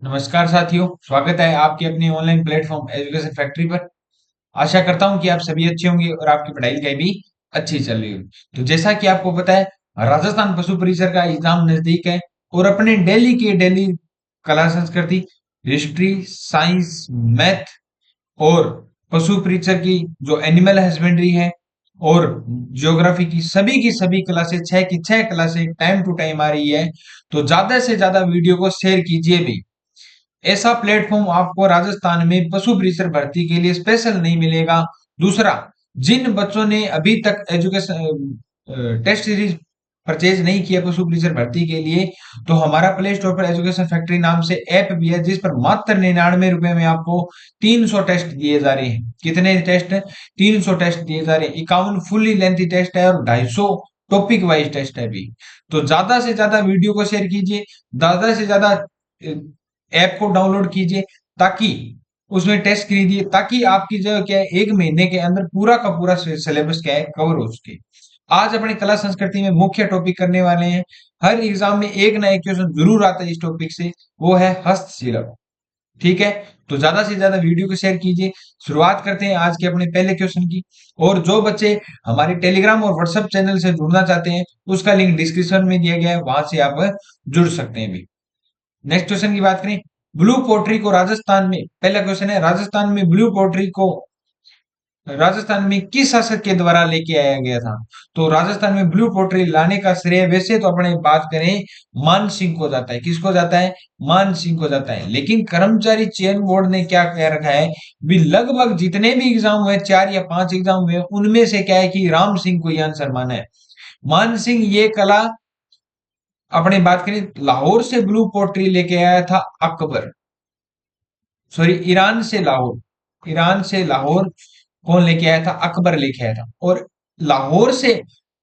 नमस्कार साथियों, स्वागत है आपके अपने ऑनलाइन प्लेटफॉर्म एजुकेशन फैक्ट्री पर। आशा करता हूं कि आप सभी अच्छे होंगे और आपकी पढ़ाई लिखाई भी अच्छी चल रही होगी। तो जैसा कि आपको पता है, राजस्थान पशु परिसर का एग्जाम नजदीक है और अपने डेली के डेली कला संस्कृति, हिस्ट्री, साइंस, मैथ और पशु परिचर की जो एनिमल हस्बेंड्री है और ज्योग्राफी की सभी क्लासें 6 की 6 क्लासें टाइम टू टाइम आ रही है। तो ज्यादा से ज्यादा वीडियो को शेयर कीजिए भी। ऐसा प्लेटफॉर्म आपको राजस्थान में पशु परिसर भर्ती के लिए स्पेशल नहीं मिलेगा। दूसरा, जिन बच्चों ने अभी तक एजुकेशन टेस्ट सीरीज परचेज नहीं किया पशु परिसर भर्ती के लिए, तो हमारा प्ले स्टोर पर एजुकेशन फैक्ट्री नाम से ऐप भी है, जिस पर मात्र 99 रुपए में आपको 300 टेस्ट दिए जा रहे हैं। कितने टेस्ट? 300 टेस्ट दिए जा रहे हैं। 51 फुल्ली लेंथी टेस्ट है और 250 टॉपिक वाइज टेस्ट है भी। तो ज्यादा से ज्यादा वीडियो को शेयर कीजिए, ज्यादा से ज्यादा ऐप को डाउनलोड कीजिए, ताकि उसमें टेस्ट कीजिए, ताकि आपकी जो क्या है, 1 महीने के अंदर पूरा का पूरा सिलेबस क्या है, कवर हो सके। आज अपने कला संस्कृति में मुख्य टॉपिक करने वाले हैं। हर एग्जाम में एक ना एक क्वेश्चन जरूर आता है इस टॉपिक से, वो है हस्तशिल्प। ठीक है, तो ज्यादा से ज्यादा वीडियो को शेयर कीजिए। शुरुआत करते हैं आज के अपने पहले क्वेश्चन की। और जो बच्चे हमारे टेलीग्राम और व्हाट्सएप चैनल से जुड़ना चाहते हैं, उसका लिंक डिस्क्रिप्शन में दिया गया है, वहां से आप जुड़ सकते हैं भी। नेक्स्ट क्वेश्चन की बात करें, ब्लू पोट्री को राजस्थान में, पहला क्वेश्चन है, राजस्थान में ब्लू पोट्री को राजस्थान में किस शासक के द्वारा लेके आया गया था? तो राजस्थान में ब्लू पोट्री लाने का श्रेय वैसे तो अपने बात करें मान सिंह को जाता है। किसको जाता है? मान सिंह को जाता है। लेकिन कर्मचारी चयन बोर्ड ने क्या कह रखा है, भी लगभग जितने भी एग्जाम हुए, 4 या 5 एग्जाम हुए, उनमें से क्या है कि राम सिंह को ये आंसर माना है। मान सिंह ये कला, अपने बात करें, लाहौर से ब्लू पोट्री लेके आया था अकबर। सॉरी, ईरान से लाहौर कौन लेके आया था? अकबर लेके आया था। और लाहौर से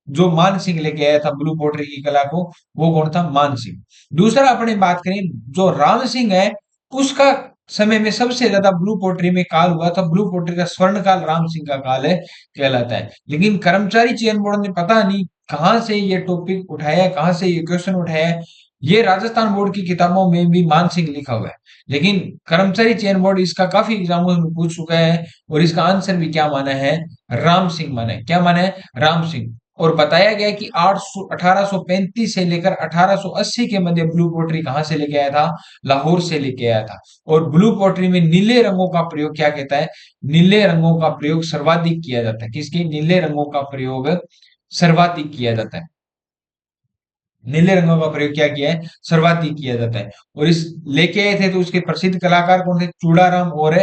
जो मान सिंह लेके आया था ब्लू पोट्री की कला को, वो कौन था? मान सिंह। दूसरा, अपने बात करें, जो राम सिंह है, उसका समय में सबसे ज्यादा ब्लू पोट्री में काल हुआ था। ब्लू पोट्री का स्वर्ण काल राम सिंह का काल है, कहलाता है। लेकिन कर्मचारी चयन बोर्ड ने पता नहीं कहां से ये टॉपिक उठाया है, कहां से ये क्वेश्चन उठाया है। ये राजस्थान बोर्ड की किताबों में भी मान सिंह लिखा हुआ है, लेकिन कर्मचारी चयन बोर्ड इसका काफी एग्जामों में पूछ चुका है और इसका आंसर भी क्या माना है? राम सिंह माना है। क्या माना है? राम सिंह। और बताया गया है कि 1835 से लेकर 1880 के मध्य ब्लू पोट्री कहां से लेके आया था? लाहौर से लेके आया था। और ब्लू पोट्री में नीले रंगों का प्रयोग क्या कहता है? नीले रंगों का प्रयोग सर्वाधिक किया जाता है। किसके? नीले रंगों का प्रयोग सर्वाधिक किया जाता है। नीले रंगों का प्रयोग क्या किया है? सर्वाधिक किया जाता है। और इस लेके आए थे तो उसके प्रसिद्ध कलाकार कौन थे? चूड़ाराम और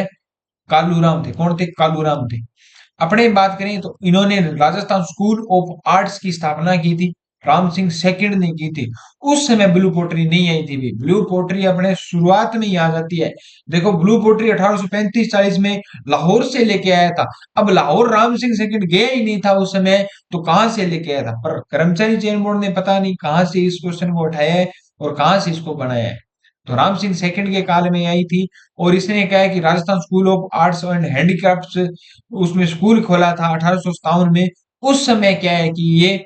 कालूराम थे। कौन थे? कालूराम थे। अपने बात करें तो इन्होंने राजस्थान स्कूल ऑफ आर्ट्स की स्थापना की थी, राम सिंह सेकंड ने की थी। उस समय ब्लू पोट्री नहीं आई थी भी। ब्लू पोट्री अपने शुरुआत में ही आ जाती है। देखो, ब्लू पोट्री 1835-40 में लाहौर से लेके आया था। अब लाहौर राम सिंह सेकंड गया ही नहीं था उस समय, तो कहां से लेके आया था? पर कर्मचारी चयन बोर्ड ने पता नहीं कहां से इस क्वेश्चन को उठाया है और कहां से इसको बनाया है। तो राम सिंह सेकंड के काल में आई थी। और इसने कहा है कि Rajasthan school of arts and handicraft, उसमें स्कूल खोला था 1857 में। उस समय क्या है कि ये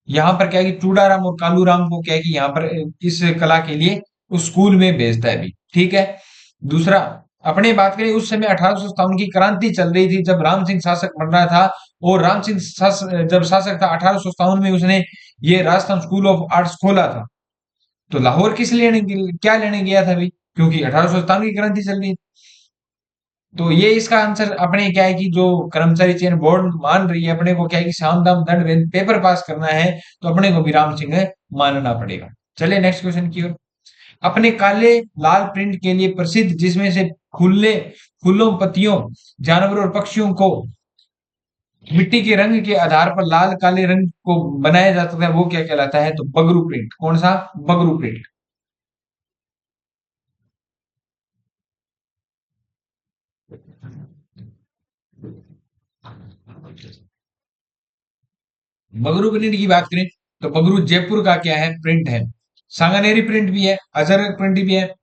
यहाँ पर क्या है कि चूड़ाराम और कालूराम को क्या है कि यहाँ पर इस कला के लिए उस स्कूल में भेजता है भी। ठीक है। दूसरा, अपने बात करें, उस समय 1857 की क्रांति चल रही थी जब राम सिंह शासक बन रहा था। और राम सिंह जब शासक था 1857 में, उसने ये राजस्थान स्कूल ऑफ आर्ट्स खोला था। तो लाहौर किस लेने क्या लेने गया था भाई? क्योंकि 1857 की क्रांति चल रही थी। तो ये इसका आंसर अपने क्या है कि जो कर्मचारी चयन बोर्ड मान रही है, अपने को क्या है कि साम दाम दंड भेद पेपर पास करना है, तो अपने को भी राम सिंह मानना पड़ेगा। चलिए नेक्स्ट क्वेश्चन की ओर। अपने काले लाल प्रिंट के लिए प्रसिद्ध, जिसमें से फूले फूलों, पत्तियों, जानवरों और पक्षियों को मिट्टी के रंग के आधार पर लाल काले रंग को बनाया जाता है, वो क्या कहलाता है? तो बगरू प्रिंट। कौन सा? बगरू प्रिंट। बगरू प्रिंट की बात करें तो बगरू जयपुर का क्या है? प्रिंट है। सांगानेरी प्रिंट भी है, अजरक प्रिंट भी है,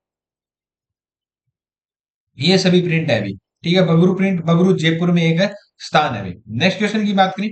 ये सभी प्रिंट है अभी। ठीक है, बगरू प्रिंट, बगरू जयपुर में एक स्थान है अभी। नेक्स्ट क्वेश्चन की बात करें,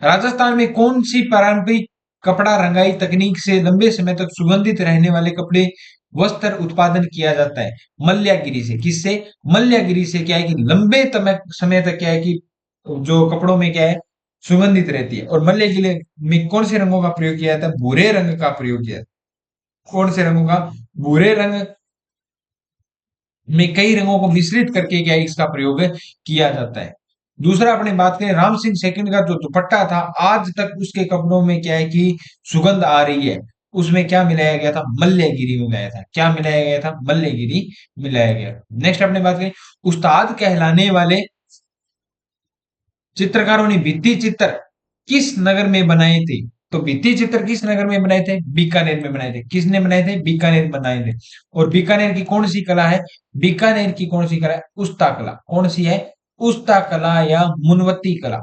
राजस्थान में कौन सी पारंपरिक कपड़ा रंगाई तकनीक से लंबे समय तक सुगंधित रहने वाले कपड़े वस्त्र उत्पादन किया जाता है। मल्यागिरी से, किससे? मल्यागिरी से क्या है कि लंबे समय तक क्या है कि जो कपड़ों में क्या है, सुगंधित रहती है। और मल्यागिरी में कौन से रंगों का प्रयोग किया जाता है? भूरे रंग का प्रयोग किया जाता है। कौन से रंगों का? भूरे रंग में कई रंगों को मिश्रित करके क्या है, इसका प्रयोग किया जाता है। दूसरा अपने बात करें, राम सिंह सेकंड का जो दुपट्टा था, आज तक उसके कपड़ों में क्या है कि सुगंध आ रही है। उसमें क्या मिलाया गया था? मल्यगिरी मिलाया था। क्या मिलाया गया था? मल्यगिरी मिलाया गया। नेक्स्ट अपने बात करें, उस्ताद कहलाने वाले चित्रकारों ने भित्ति चित्र किस नगर में बनाए थे? तो भित्ति चित्र किस नगर में बनाए थे? बीकानेर में बनाए थे। किसने बनाए थे? बीकानेर में बनाए थे। और बीकानेर की कौन सी कला है? बीकानेर की कौन सी कला है? उस्ता कला। कौन सी है? उस्ता कला या मुनवत्ती कला।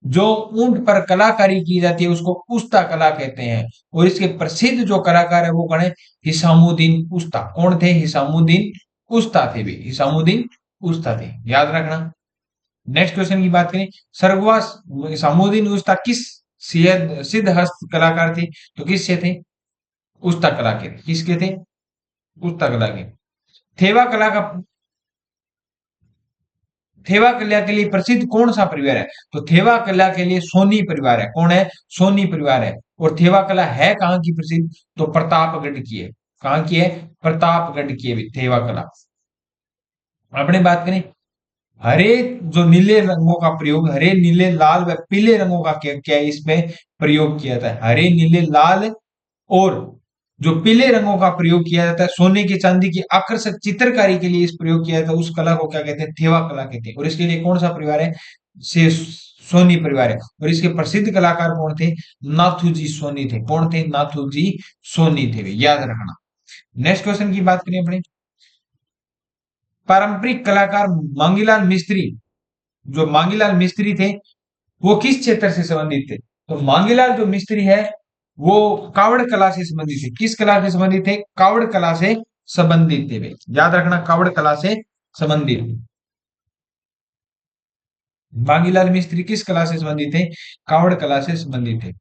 जो ऊंट पर कलाकारी की जाती है उसको उस्ता कला कहते हैं। और इसके प्रसिद्ध जो कलाकार है वो कौन है? हिसामुद्दीन उस्ता। कौन थे? हिसामुद्दीन उस्ता थे वे। हिसामुद्दीन उस्ता थे, याद रखना। नेक्स्ट क्वेश्चन की बात करें, सरगुआ हिसामुद्दीन उस्ता किस सिद्ध हस्त कलाकार थे? तो किससे थे? उस्ता कला के। किसके थे? उस्ता कला के। थेवा कला का थेवा कला के लिए प्रसिद्ध कौन सा परिवार है? तो थेवा कला के लिए सोनी परिवार है। कौन है? सोनी परिवार है। और थेवा कला है कहाँ की प्रसिद्ध? तो प्रतापगढ़ की है। कहाँ की है? प्रतापगढ़ की है थेवा कला। अपने बात करें, हरे जो नीले रंगों का प्रयोग, हरे नीले लाल व पीले रंगों का क्या क्या इसमें प्रयोग किया जाता है? हरे नीले लाल और जो पीले रंगों का प्रयोग किया जाता है सोने की चांदी की आकर्षक चित्रकारी के लिए इस प्रयोग किया जाता है, उस कला को क्या कहते हैं? थेवा कला कहते हैं। और इसके लिए कौन सा परिवार है? से सोनी परिवार है। और इसके प्रसिद्ध कलाकार कौन थे? नाथूजी सोनी थे। कौन थे? नाथूजी सोनी थे, याद रखना। नेक्स्ट क्वेश्चन की बात करें अपने, पारंपरिक कलाकार मांगीलाल मिस्त्री, जो मांगीलाल मिस्त्री थे वो किस क्षेत्र से संबंधित थे? तो मांगीलाल जो मिस्त्री है वो कावड़ कला से संबंधित थे। किस कला से संबंधित थे? कावड़ कला से संबंधित थे वे, याद रखना, कावड़ कला से संबंधित। बांगीलाल मिस्त्री किस कला से संबंधित थे? कावड़ कला से संबंधित थे।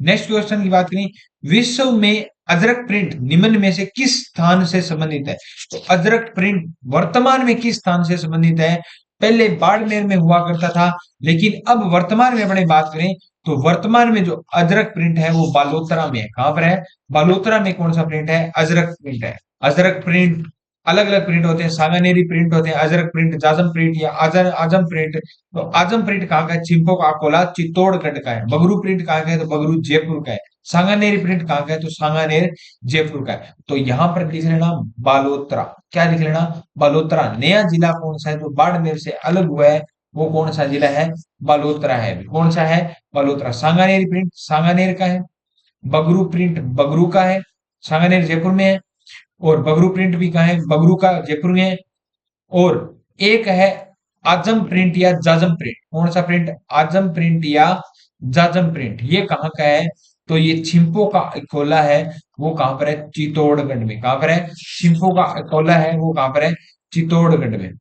नेक्स्ट क्वेश्चन की बात करें, विश्व में अजरक प्रिंट निम्न में से किस स्थान से संबंधित है? तो अजरक प्रिंट वर्तमान में किस स्थान से संबंधित है? पहले बाड़मेर में हुआ करता था, लेकिन अब वर्तमान में अपने बात करें तो वर्तमान में जो अजरक प्रिंट है वो बालोतरा में है। कहां पर है? बालोतरा में कौन सा प्रिंट है? अजरक प्रिंट है। अजरक प्रिंट अलग अलग प्रिंट होते हैं, सांगानेरी प्रिंट होते हैं, अजरक प्रिंट, जाजम प्रिंट या आजम प्रिंट। तो आजम प्रिंट कहाँ का है? चिंपो का अकोला चित्तौड़गढ़ का है। बगरू प्रिंट कहाँ का है? तो बगरू जयपुर का है। सांगानेरी प्रिंट कहाँ का है? तो सांगानेर जयपुर का है। तो यहां पर लिख लेना बालोतरा। क्या लिख लेना? बालोतरा। नया जिला कौन सा है जो बाड़मेर से अलग हुआ है? वो कौन सा जिला है? बालोतरा है। कौन सा है? बालोतरा। सांगानेरी प्रिंट सांगानेर का है। बगरू प्रिंट बगरू का है, सांगानेर जयपुर में है। और बगरू प्रिंट भी कहाँ है? बगरू का जयपुर में है। और एक है आजम प्रिंट या जाजम प्रिंट। कौन सा प्रिंट? आजम प्रिंट या जाजम प्रिंट। ये कहाँ का है? तो ये छिंपो का अकोला है। वो कहां पर है? चित्तौड़गढ़ में। कहां पर है? छिंपो का अकोला है, वो कहां पर है? चित्तौड़गढ़ में।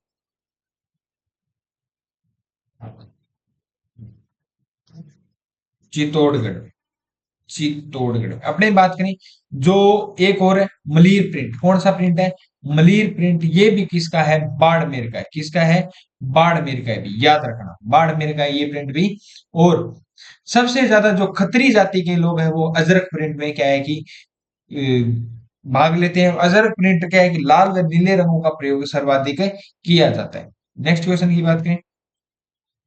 चित्तौड़गढ़। चित्तौड़गढ़। अपने बात करें जो एक और है मलीर प्रिंट। कौन सा प्रिंट है? मलीर प्रिंट। ये भी किसका है? बाड़मेर का है। किसका है? बाड़मेर का है भी, याद रखना, बाड़मेर का है ये प्रिंट भी। और सबसे ज्यादा जो खत्री जाति के लोग हैं वो अजरक प्रिंट में क्या है कि भाग लेते हैं। अजरक प्रिंट क्या है कि लाल व नीले रंगों का प्रयोग सर्वाधिक किया जाता है। नेक्स्ट क्वेश्चन की बात करें,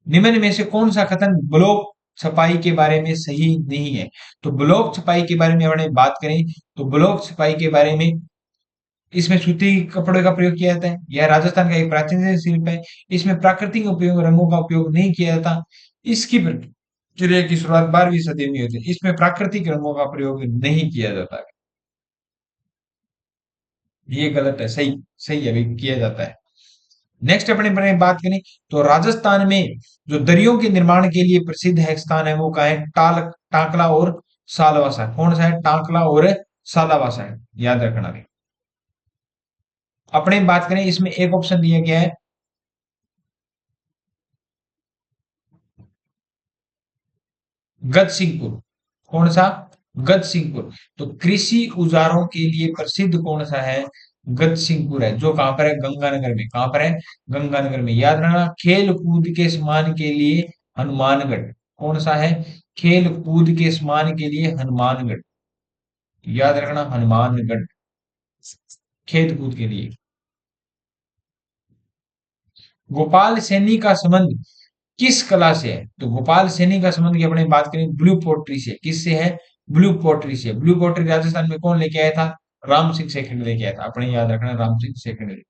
निम्न में से कौन सा कथन ब्लॉक छपाई के बारे में सही नहीं है? तो ब्लॉक छपाई के बारे में अगर बात करें तो ब्लॉक छपाई के बारे में, इसमें सूती कपड़े का प्रयोग किया जाता है। यह राजस्थान का एक प्राचीन शिल्प है। इसमें प्राकृतिक उपयोग रंगों का उपयोग नहीं किया जाता। इसकी प्रक्रिया की शुरुआत 12वीं सदी में हुई थी। इसमें प्राकृतिक रंगों का प्रयोग नहीं किया जाता है। ये गलत है, सही सही अभी किया जाता है। नेक्स्ट अपने अपने बात करें तो राजस्थान में जो दरियों के निर्माण के लिए प्रसिद्ध है स्थान है वो कहाँ है? टाकला और सालवासा। कौन सा है? टाकला और सालावासा है, याद रखना भी। अपने बात करें इसमें एक ऑप्शन दिया गया है गजसिंहपुर। कौन सा? गजसिंहपुर। तो कृषि औजारों के लिए प्रसिद्ध कौन सा है? गजसिंहपुर है, जो कहां पर है? गंगानगर में। कहां पर है? गंगानगर में। याद रखना, खेल कूद के सम्मान के लिए हनुमानगढ़। कौन सा है? खेल कूद के सम्मान के लिए हनुमानगढ़। याद रखना, हनुमानगढ़, खेल कूद के लिए। गोपाल सैनी का संबंध किस कला से है? तो गोपाल सैनी का संबंध की अपने बात करें ब्लू पोट्री से। किससे है? ब्लू पोट्री से। ब्लू पोट्री राजस्थान में कौन लेके आया था? राम सिंह सेकंड लेके आया था। अपने याद रखना, राम सिंह सेकंड।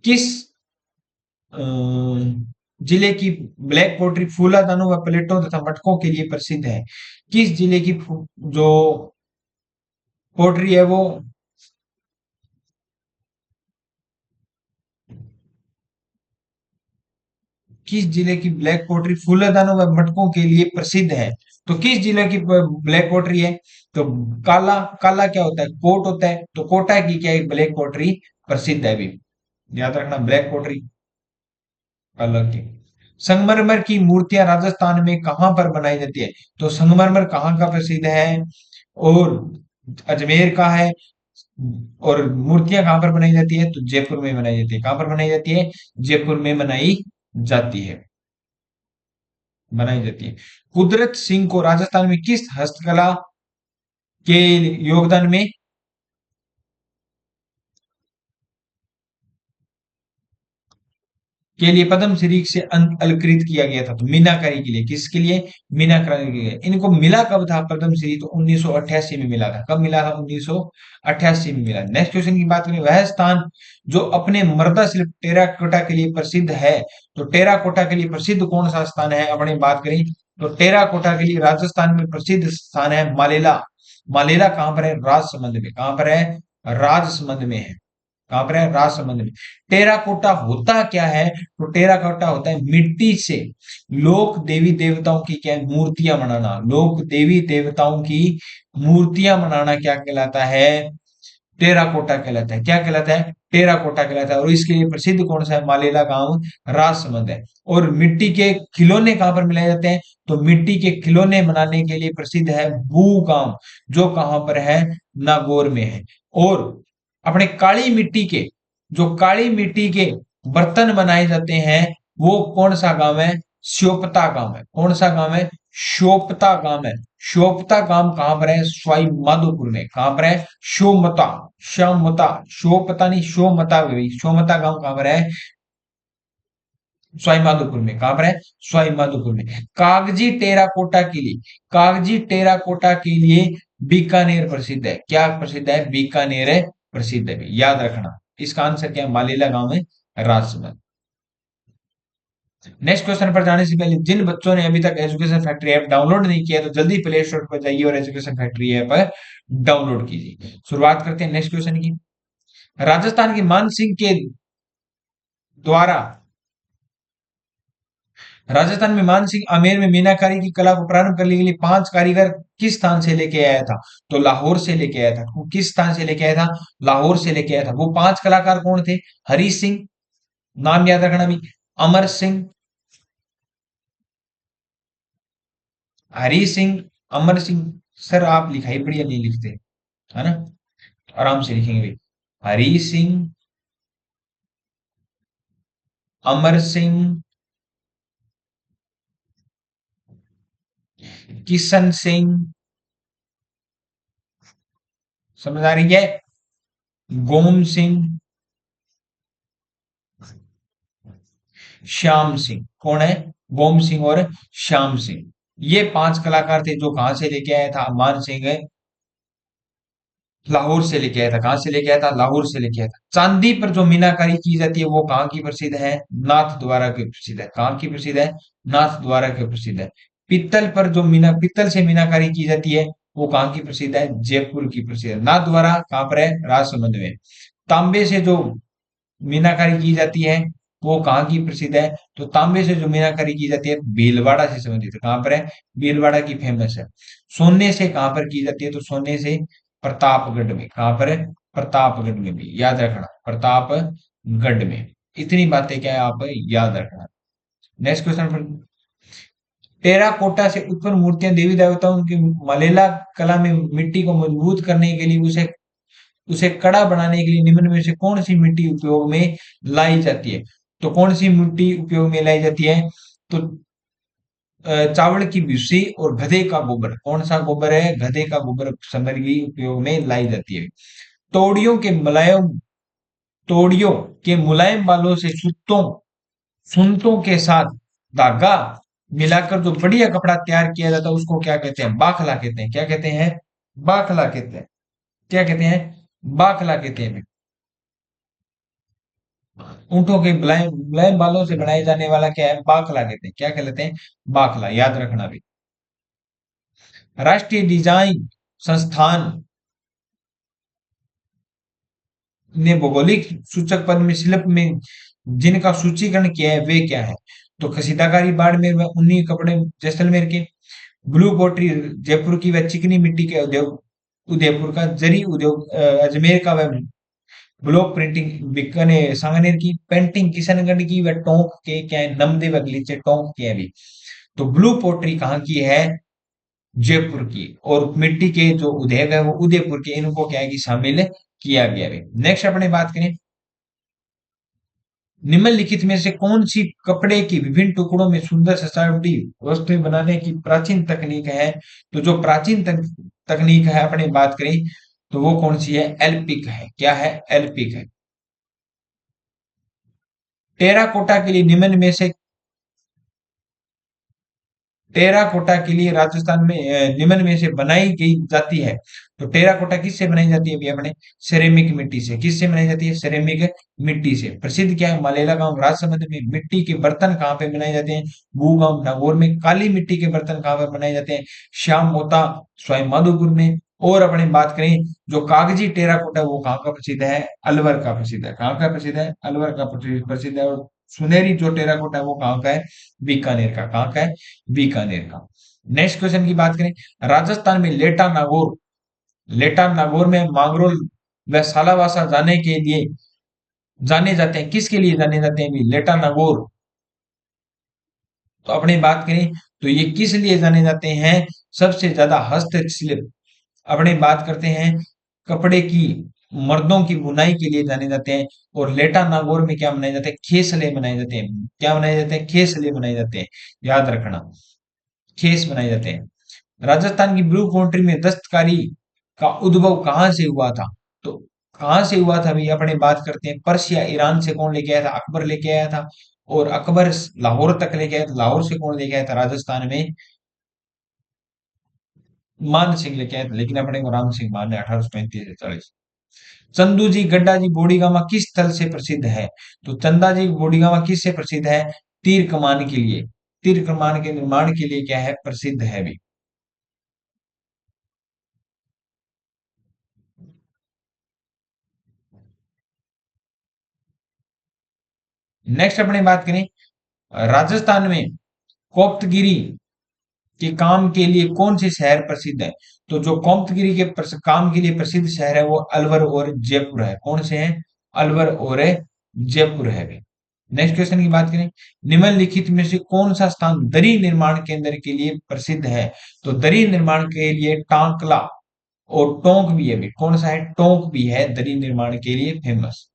किस अ, जिले की ब्लैक पोट्री फूलादानों व प्लेटों तथा मटकों के लिए प्रसिद्ध है? किस जिले की जो पोट्री है वो किस जिले की ब्लैक पोट्री फूलदानों व मटकों के लिए प्रसिद्ध है? तो किस जिले की ब्लैक पोट्री है? तो काला, काला क्या होता है? कोट होता है। तो कोटा की क्या है? ब्लैक पोट्री प्रसिद्ध है अभी। याद रखना, ब्लैक पोट्री काला की। संगमरमर की मूर्तियां राजस्थान में कहां पर बनाई जाती है? तो संगमरमर कहाँ का प्रसिद्ध है? और अजमेर का है। और मूर्तियां कहां पर बनाई जाती है? तो जयपुर में बनाई जाती है। कहां पर बनाई जाती है? जयपुर में बनाई जाती है, बनाई जाती है। कुदरत सिंह को राजस्थान में किस हस्तकला के योगदान में के लिए पद्म श्री से अलंकृत किया गया था? तो मीनाकारी के लिए। किसके लिए? मीनाकारी के लिए। इनको मिला कब था पद्म श्री? तो 1988 में मिला था। कब मिला था? 1988 में मिला। नेक्स्ट क्वेश्चन की बात करें, वह स्थान जो अपने मृदा शिल्प टेराकोटा के लिए प्रसिद्ध है। तो टेराकोटा के लिए प्रसिद्ध कौन सा स्थान है? अपने बात करें तो टेराकोटा के लिए राजस्थान में प्रसिद्ध स्थान है मालेला। मालेला कहां पर है? राजसमंद में। कहां पर है? राजसमंद में है। कहां पर है? राजसमंद में। टेराकोटा होता क्या है? तो टेराकोटा होता है मिट्टी से लोक देवी देवताओं की क्या है? मूर्तियां बनाना। लोक देवी देवताओं की मूर्तियां बनाना क्या कहलाता है? टेराकोटा कहलाता है। क्या कहलाता है? टेराकोटा कहलाता है। और इसके लिए प्रसिद्ध कौन सा है? मालेला गांव, राजसमंद है। और मिट्टी के खिलौने कहां पर मिलाए जाते हैं? तो मिट्टी के खिलौने बनाने के लिए प्रसिद्ध है बू गांव, जो कहां पर है? नागौर में है। और अपने काली मिट्टी के, जो काली मिट्टी के बर्तन बनाए जाते हैं, वो कौन सा गांव है? श्योपता गांव है। कौन सा गांव है? श्योपता गांव है। श्योपता गांव कहां पर है? सवाई माधोपुर में। कहां पर है? शोमता, श्योमता, शोपता नहीं, शोमता भाई। शोमता गांव कहां पर है? सवाई माधोपुर में। कहां पर है? सवाई माधोपुर में। कागजी टेराकोटा के लिए, कागजी टेराकोटा के लिए बीकानेर प्रसिद्ध है। क्या प्रसिद्ध है? बीकानेर है प्रसिद्ध है। याद रखना, इसका आंसर क्या है? मालेला गांव में, राजसमंद। नेक्स्ट क्वेश्चन पर जाने से पहले, जिन बच्चों ने अभी तक एजुकेशन फैक्ट्री ऐप डाउनलोड नहीं किया, तो जल्दी प्ले स्टोर पर जाइए और एजुकेशन फैक्ट्री ऐप डाउनलोड कीजिए। शुरुआत करते हैं नेक्स्ट क्वेश्चन की। राजस्थान के मान सिंह के द्वारा, राजस्थान में मान सिंह आमेर में मीनाकारी की कला को प्रारंभ करने के लिए पांच कारीगर किस स्थान से लेके आया था? तो लाहौर से लेके आया था। वो किस स्थान से लेके आया था? लाहौर से लेके आया था। वो पांच कलाकार कौन थे? हरी सिंह, नाम याद रखना भी, अमर सिंह, हरी सिंह, अमर सिंह। सर आप लिखाई बढ़िया नहीं लिखते, है ना? आराम से लिखेंगे भाई। हरी सिंह, अमर सिंह, किशन सिंह, समझ आ रही है? गोम सिंह, श्याम सिंह। कौन है? गोम सिंह और श्याम सिंह। ये पांच कलाकार थे। जो कहां से लेके आया था? मान सिंह है, लाहौर से लेके आया था। कहां से लेके आया था? लाहौर से लेके आया था। चांदी पर जो मीनाकारी की जाती है वो कहाँ की प्रसिद्ध है? नाथ द्वारा की प्रसिद्ध है। कहाँ की प्रसिद्ध है? नाथ द्वारा की प्रसिद्ध है। पित्तल पर जो पित्तल से मीनाकारी की जाती है वो कहाँ की प्रसिद्ध है? जयपुर की प्रसिद्ध है। नाथ द्वारा कहाँ पर है? राजसमंद में। तांबे से जो मीनाकारी की जाती है वो कहाँ की प्रसिद्ध है? तो तांबे से जो मीनाकारी की जाती है भीलवाड़ा से संबंधित है। कहाँ पर है? भीलवाड़ा की फेमस है। सोने से कहाँ पर की जाती है? तो सोने से प्रतापगढ़ में। कहाँ पर है? प्रतापगढ़ में भी। याद रखना, प्रतापगढ़ में। इतनी बातें क्या है, आप याद रखना। नेक्स्ट क्वेश्चन पर टेराकोटा से उत्पन्न मूर्तियां देवी देवताओं की मलेला कला में मिट्टी को मजबूत करने के लिए उसे उसे कड़ा बनाने के लिए निम्न में से कौन सी मिट्टी उपयोग में लाई जाती है? तो कौन सी मिट्टी उपयोग में लाई जाती है? तो चावल की भूसी और गधे का गोबर। कौन सा गोबर है? गधे का गोबर सामग्री उपयोग में लाई जाती है। तोड़ियों के मुलायम तोड़ियों के मुलायम बालों से सुनतों के साथ धागा मिलाकर जो बढ़िया कपड़ा तैयार किया जाता है उसको क्या कहते हैं? बाखला कहते हैं। क्या कहते हैं? बाखला कहते हैं। क्या कहते हैं? बाखला कहते हैं। ऊंटों के मुलायम मुलायम बालों से बनाए जाने वाला क्या है? बाखला कहते हैं। क्या कहते हैं? बाखला। याद रखना भी। राष्ट्रीय डिजाइन संस्थान ने भौगोलिक सूचक पद में शिल्प में जिनका सूचीकरण किया है वे क्या है? तो कसीदाकारी बाड़मेर व ऊनी कपड़े जैसलमेर के, ब्लू पोट्री जयपुर की व चिकनी मिट्टी के उद्योग उदयपुर का, जरी उद्योग अजमेर का व ब्लॉक प्रिंटिंग बीकानेर सांगनेर की, पेंटिंग किशनगढ़ की व टोंक के क्या है? नमदे व गलीचे टोंक के हैं भी। तो ब्लू पोट्री कहाँ की है? जयपुर की। और मिट्टी के जो उद्योग है वो उदयपुर के। इनको क्या है कि शामिल किया गया है। नेक्स्ट अपने बात करें, निम्नलिखित में से कौन सी कपड़े की विभिन्न टुकड़ों में सुंदर सजावटी वस्तुएं बनाने की प्राचीन तकनीक है? तो जो प्राचीन तकनीक है अपने बात करें तो वो कौन सी है? एल्पिक है। क्या है? एल्पिक है। टेराकोटा के लिए निम्न में से टेराकोटा के लिए राजस्थान में निम्न में से बनाई गई जाती है। तो टेराकोटा किससे बनाई जाती है? अभी अपने सेरेमिक मिट्टी से। किससे बनाई जाती है? सेरेमिक मिट्टी से। प्रसिद्ध क्या है? मालेला गांव राजसमंद में। मिट्टी के बर्तन कहाँ पे बनाए जाते हैं? बू गांव नागौर में। काली मिट्टी के बर्तन कहाँ पर बनाए जाते हैं? श्याम मोता सवाई माधोपुर में। और अपने बात करें जो कागजी टेराकोटा वो कहाँ का प्रसिद्ध है? अलवर का प्रसिद्ध है। कहाँ का प्रसिद्ध है? अलवर का प्रसिद्ध है। और सुनहरी जो टेराकोटा है वो कहाँ का है? बीकानेर का। कहाँ का है? बीकानेर का। नेक्स्ट क्वेश्चन की बात करें, राजस्थान में लेटा नागौर में मांगरोल व सालावासा जाने जाते हैं। किसके लिए जाने जाते हैं? भी लेटा नागौर। तो अपनी बात करें तो ये किस लिए जाने जाते हैं? सबसे ज्यादा हस्तशिल्प। अपनी बात करते हैं कपड़े की मर्दों की बुनाई के लिए जाने जाते हैं। और लेटा नागौर में क्या बनाए जाते हैं? खेसले बनाए जाते हैं। क्या बनाए जाते हैं? खेसले बनाए जाते हैं। याद रखना, खेस बनाए जाते हैं। राजस्थान की ब्लू कंट्री में दस्तकारी का उद्भव कहाँ से हुआ था? तो कहाँ से हुआ था? भाई अपने बात करते हैं पर्सिया ईरान से। कौन लेके आया था? अकबर लेके आया था। और अकबर लाहौर तक लेके आया था। लाहौर से कौन लेके आया था? राजस्थान में मान सिंह लेके आया था। लेकिन अपने को राम सिंह मान ने 1835 से 40। चंदू जी गड्डा जी बोडीगामा किस स्थल से प्रसिद्ध है? तो चंदा जी बोडीगामा किस से प्रसिद्ध है? तीर कमान के लिए। तीर कमान के निर्माण के लिए क्या है? प्रसिद्ध है भी। नेक्स्ट अपने बात करें, राजस्थान में कोप्तगिरी के काम के लिए कौन से शहर प्रसिद्ध है? तो जो कोप्तगिरी के काम के लिए प्रसिद्ध शहर है वो अलवर और जयपुर है। कौन से हैं? अलवर और जयपुर है भी। नेक्स्ट क्वेश्चन की बात करें, निम्नलिखित में से कौन सा स्थान दरी निर्माण केंद्र के लिए प्रसिद्ध है? तो दरी निर्माण के लिए टांकला और टोंक भी है भी। कौन सा है? टोंक भी है दरी निर्माण के लिए फेमस।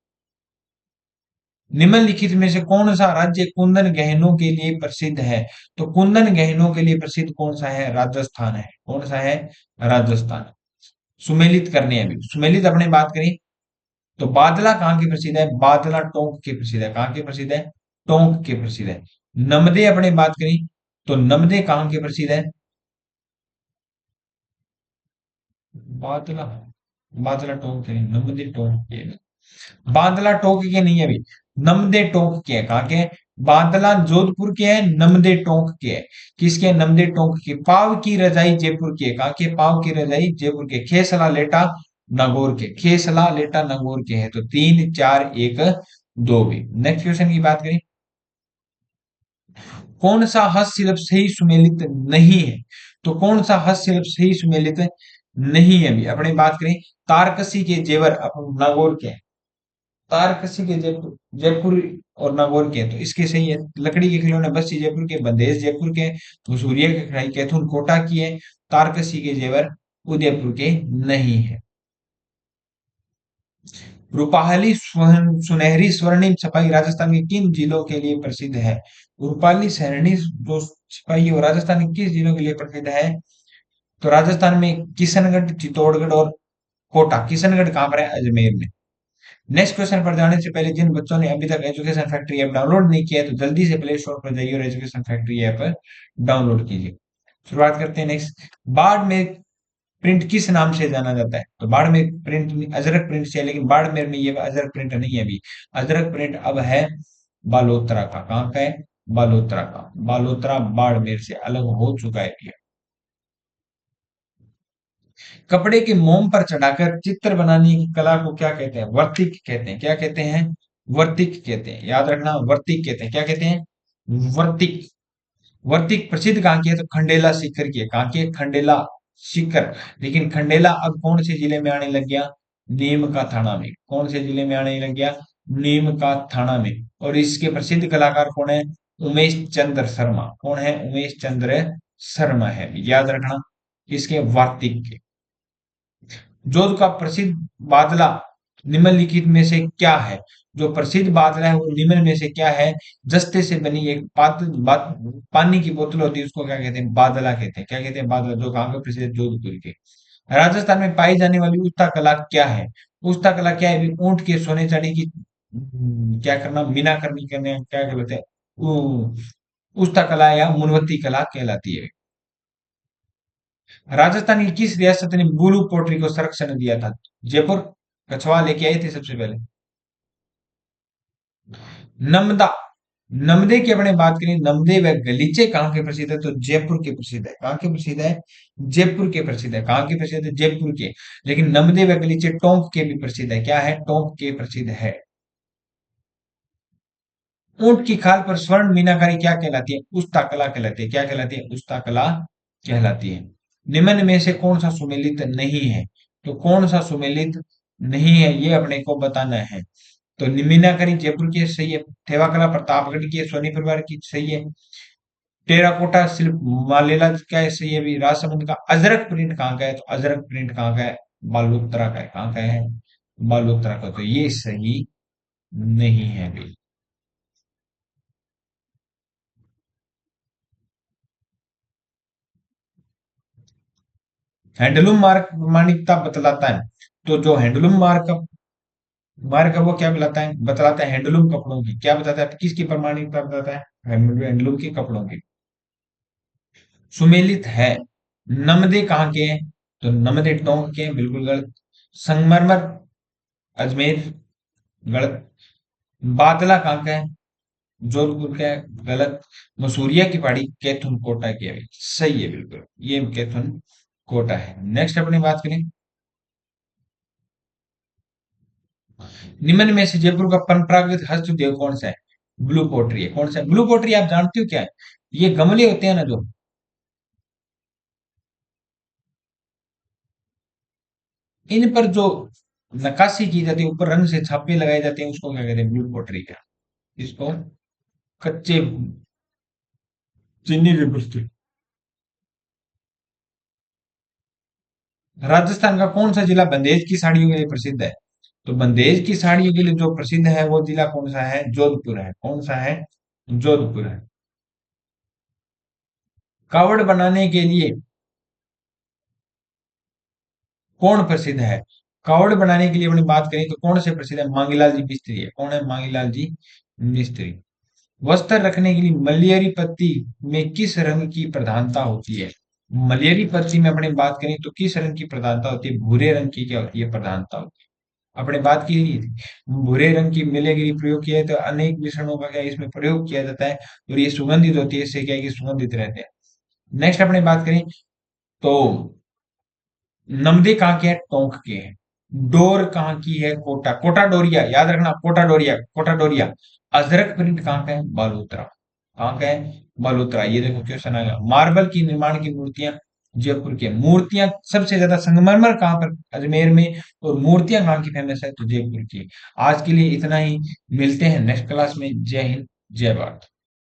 निम्नलिखित में से कौन सा राज्य कुंदन गहनों के लिए प्रसिद्ध है? तो कुंदन गहनों के लिए प्रसिद्ध कौन सा है? राजस्थान है। कौन सा है? राजस्थान। सुमेलित करने अभी सुमेलित अपने बात करें तो बादला कहाँ के प्रसिद्ध है? बादला टोंक के प्रसिद्ध है। कहाँ के प्रसिद्ध है? टोंक के प्रसिद्ध है। नमदे अपने बात करें तो नमदे कहाँ के प्रसिद्ध है? बादला बादला टोंक के नहीं, नमदे टोंक के। बांदला टोक के नहीं है अभी, नमदे टोक के है। कहाँ के हैं? बांदला जोधपुर के है, नमदे टोक के है। किसके? नमदे टोक के। पाव की रजाई जयपुर की है। कहाँ के? पाव की रजाई जयपुर के। खेसला लेटा नागौर के। खेसला लेटा नागौर के है। तो 3 4 1 2 भी। नेक्स्ट क्वेश्चन की बात करें, कौन सा हस्तशिल्प सही सुमेलित नहीं है? तो कौन सा हस्तशिल्प सही सुमेलित नहीं है? अभी अपने बात करें तारकसी के जेवर नागौर के हैं। तारकसी के जयपुर, जयपुर और नागौर के हैं, तो इसके सही है। लकड़ी के खिलौने बस्ती जयपुर के, बंदेज जयपुर के, मसूरिया के कढ़ाई कैथून कोटा की है, तारकसी के जेवर उदयपुर के नहीं है। रूपाली सुनहरी स्वर्णिम छपाई राजस्थान के किन जिलों के लिए प्रसिद्ध है? रूपाली सहरणी जो छपाई है वो राजस्थान के किस जिलों के लिए प्रसिद्ध है? तो राजस्थान में किशनगढ़, चित्तौड़गढ़ और कोटा। किशनगढ़ कहाँ पर है? अजमेर में। नेक्स्ट क्वेश्चन पर जाने से पहले जिन बच्चों ने अभी तक एजुकेशन फैक्ट्री ऐप डाउनलोड नहीं किया है तो जल्दी से प्ले स्टोर पर जाइए और एजुकेशन फैक्ट्री ऐप डाउनलोड कीजिए। शुरुआत करते हैं। नेक्स्ट, बाड़मेर प्रिंट किस नाम से जाना जाता है? तो बाड़मेर प्रिंट अजरक प्रिंट से है, लेकिन बाड़मेर में ये अजरक प्रिंट नहीं है अभी। अजरक प्रिंट अब है बालोतरा का। कहाँ का है? बालोतरा का। बालोतरा बाड़मेर से अलग हो चुका है ये। कपड़े के मोम पर चढ़ाकर चित्र बनाने की कला को क्या कहते हैं? वर्तिक कहते हैं। क्या कहते हैं? वर्तिक कहते हैं। याद रखना, वर्तिक कहते हैं। क्या कहते हैं? वर्तिक। वर्तिक प्रसिद्ध कहाँ की है? तो खंडेला सीकर की है। कहाँ की है? खंडेला सीकर। लेकिन खंडेला अब कौन से जिले में आने लग गया? नीम का थाना में। कौन से जिले में आने लग गया? नीम का थाना में। और इसके प्रसिद्ध कलाकार कौन है? उमेश चंद्र शर्मा। कौन है? उमेश चंद्र शर्मा है। याद रखना इसके वार्तिक के। जोध का प्रसिद्ध बादला निम्नलिखित में से क्या है? जो प्रसिद्ध बादला है वो निम्न में से क्या है? जस्ते से बनी एक पानी की बोतल होती है, उसको क्या कहते हैं? बादला कहते हैं। क्या कहते हैं? बादला। जो कहाँ पे प्रसिद्ध है? जोधपुर के। राजस्थान में पाई जाने वाली उस्ता कला क्या है? उस्ता कला क्या है? ऊंट के सोने चांदी की क्या करना? मीना करनी करने क्या कहते हैं? उस्ता कला या मुनवत्ती कला कहलाती है। राजस्थान की किस रियासत ने ब्लू पोट्री को संरक्षण दिया था? जयपुर। कछवा लेके आए थे सबसे पहले। नमदा। नमदे की अपने बात करें, नमदे व गलीचे कहाँ के प्रसिद्ध है? तो जयपुर के प्रसिद्ध है। कहाँ के प्रसिद्ध है? जयपुर के प्रसिद्ध है। कहाँ के प्रसिद्ध है? जयपुर के। लेकिन नमदे व गलीचे टोंक के भी प्रसिद्ध है। क्या है? टोंक के प्रसिद्ध है। ऊंट की खाल पर स्वर्ण मीनाकारी क्या कहलाती है? उस्ता कला कहलाती है। क्या कहलाती है? उस्ता कला कहलाती है। निम्न में से कौन सा सुमेलित नहीं है? तो कौन सा सुमेलित नहीं है ये अपने को बताना है। तो मीनाकारी जयपुर की सही है। थेवा कला प्रतापगढ़ की है। सोनी परिवार की सही है। टेराकोटा शिल्प मालेला का है सही है। भी राजसमंद का अजरक प्रिंट कहाँ का है? तो अजरक प्रिंट कहाँ का है? बालोतरा का है। कहाँ का है? बालोतरा का। तो ये सही नहीं है भी। हैंडलूम मार्क प्रमाणिकता बतलाता है। तो जो हैंडलूम मार्क वो क्या बतलाता है? हैंडलूम कपड़ों की। क्या बताता है? किसकी प्रमाणिकता बताता है? हैंडलूम के कपड़ों की। सुमेलित है। नमदे कहाँ के हैं? तो नमदे टोंक के हैं। बिल्कुल गलत। संगमरमर अजमेर। गलत। बादला कहाँ का है? जोधपुर का है। गलत। मसूरिया की पहाड़ी कैथुन कोटा की है। सही है बिल्कुल, ये कैथुन कोटा है। नेक्स्ट अपनी बात करें। निम्न में से जयपुर का परंपरागत हस्त उद्योग कौन सा है? ब्लू पोट्री है। कौन सा है? ब्लू पोट्री आप जानते हो क्या है? ये गमले होते हैं ना जो, इन पर जो नक्काशी की जाती है, ऊपर रंग से छापे लगाए जाते हैं, उसको क्या कहते हैं? ब्लू पोट्री का। इसको कच्चे चीनी की बस्ती। राजस्थान का कौन सा जिला बंदेज की साड़ियों के लिए प्रसिद्ध है? तो बंदेज की साड़ियों के लिए जो प्रसिद्ध है वो जिला कौन सा है? जोधपुर है। कौन सा है? जोधपुर है। कावड़ बनाने के लिए कौन प्रसिद्ध है? कावड़ बनाने के लिए अपनी बात करें तो कौन से प्रसिद्ध है? मांगीलाल जी मिस्त्री है। कौन है? मांगीलाल जी मिस्त्री। वस्त्र रखने के लिए मलयरी पत्ती में किस रंग की प्रधानता होती है? मलयरी पत्ती में अपने बात करें तो किस रंग की प्रधानता होती है? भूरे रंग की क्या होती है? प्रधानता होती है। अपने बात की नहीं थी। भूरे रंग की मिलेगिरी प्रयोग किया है तो अनेक मिश्रणों का क्या इसमें प्रयोग किया जाता है और ये सुगंधित होती है। इससे क्या है कि सुगंधित रहते हैं। नेक्स्ट अपने बात करें तो नमदे कहाँ के हैं? टोंक के हैं। डोर कहाँ की है? कोटा। कोटा डोरिया, याद रखना, कोटा डोरिया, कोटा डोरिया। अजरक प्रिंट कहाँ का है? बालोतरा। कहाँ का है? बालोतरा। ये देखो क्वेश्चन आएगा। मार्बल की निर्माण की मूर्तियां जयपुर की मूर्तियां सबसे ज्यादा संगमरमर कहाँ पर, अजमेर में, और मूर्तियां कहाँ की फेमस है, तो जयपुर की। आज के लिए इतना ही, मिलते हैं नेक्स्ट क्लास में। जय हिंद, जय भारत।